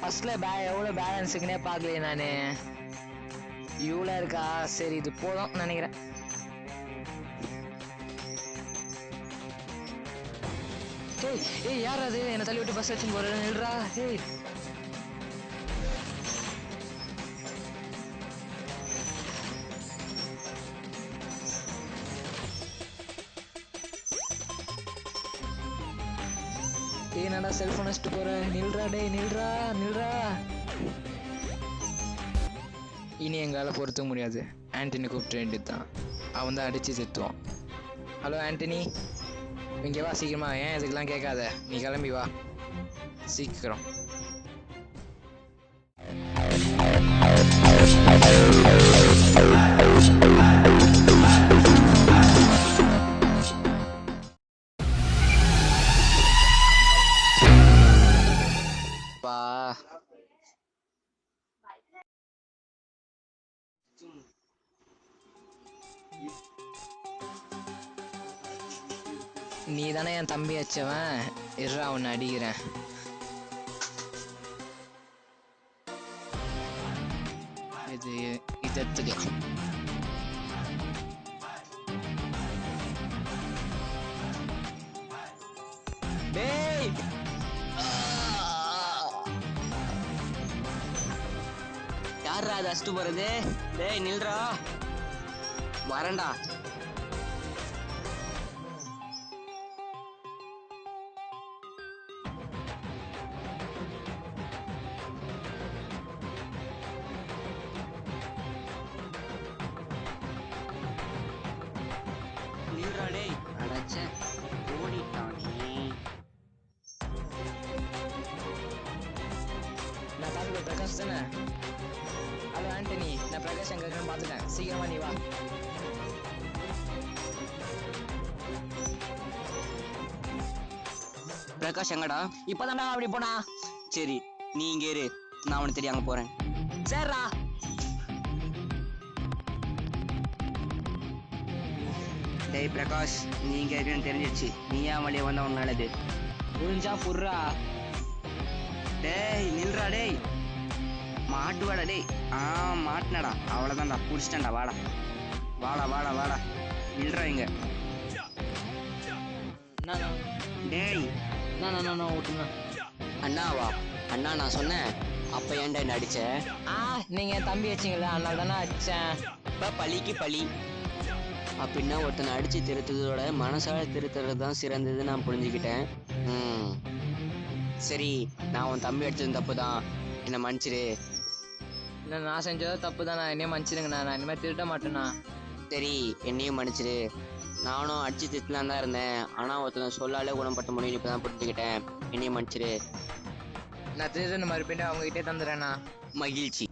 ஃபர்ஸ்ட்ல எவ்வளோ பேலன்ஸுக்குன்னே பார்க்கலையே நான். இவ்வளோ இருக்கா? சரி இது போதும் நினைக்கிறேன். ஏய் ஏய் யார் அது என்னை தள்ளி விட்டு பஸ் வச்சுன்னு போகிறேன்? நில்றா. ஏய் என்னடா செல்ஃபோன் வச்சுட்டு போகிறேன்? நில்றா டேய், நில்றா நில்றா. இனி எங்களால் பொறுத்துக்க முடியாது. ஆண்டனி கூப்பிட்டு வேண்டியது தான். அவன் தான் அடித்து செத்துவான். ஹலோ ஆண்டனி, இங்கே வா சீக்கிரமா. ஏன் இதுக்கெல்லாம் கேட்காத, நீ கிளம்பி வா சீக்கிரம். நீ தானே என் தம்பி வச்சவன், இருறா உன்னை அடிக்கிறேன். இது எடுத்துக்கலாம். டேய் யாரா அது அடிச்சுட்டு போறது? டேய் நில்றா, வரண்டா. நான் பார்த்துக்க பிரகாஷ் தானே? ஹலோ ஆண்டனி, நான் பிரகாஷ் எங்க இருக்குன்னு பார்த்துட்டேன். சீக்கிரமா நீ வா. பிரகாஷ் எங்கடா? இப்பதான்டா அப்படி போனா. சரி நீ இங்க இரு, நான் அவனுக்கு தெரியாம போறேன். சரிடா. டேய் பிரகாஷ், நீ இங்க இருக்குன்னு தெரிஞ்சிருச்சு. நீ ஏன் வழியே வந்தா உன் நல்லது. புரிஞ்சா புர்றா. டேய் நில்றா. டேய் மாட்டுவாடா. டேய் மாட்டினடா. அவ்வளோதான்டா, பிடிச்சிட்டேன்டா. வாடா வாடா வாடா வாடா. நில்றா இங்க. டேய் விட்டுங்க. அண்ணாவா? அண்ணா நான் சொன்னேன். அப்ப ஏன்டா என்ன அடிச்ச? நீங்க என் தம்பி வச்சிங்களா, அதனால தானே அடிச்சேன். இப்ப பழிக்கு பழி. அப்படின்னா ஒருத்தனை அடிச்சு திருத்துறதோட மனசால திருத்துறது தான் சிறந்தது நான் புரிஞ்சுக்கிட்டேன். சரி, நான் உன் தம்பி அடிச்சது தப்பு தான், என்னை மன்னிச்சிரு. இல்லை நான் செஞ்சதோ தப்பு தான், நான் என்னையும் மன்னிச்சிருங்கண்ணா. நான் இனிமேல் திருட மாட்டேண்ணா. சரி என்னையும் மன்னிச்சிரு. நானும் அடிச்சு திட்டலாம் தான் இருந்தேன், ஆனால் ஒருத்தனை சொல்லாலே குணப்பட்ட முடியும் இப்போ தான் புரிஞ்சுக்கிட்டேன். என்னையும் மன்னிச்சிரு. நான் திருடனை மறுபடியும் அவங்ககிட்டே தந்துடுறேண்ணா. மகிழ்ச்சி.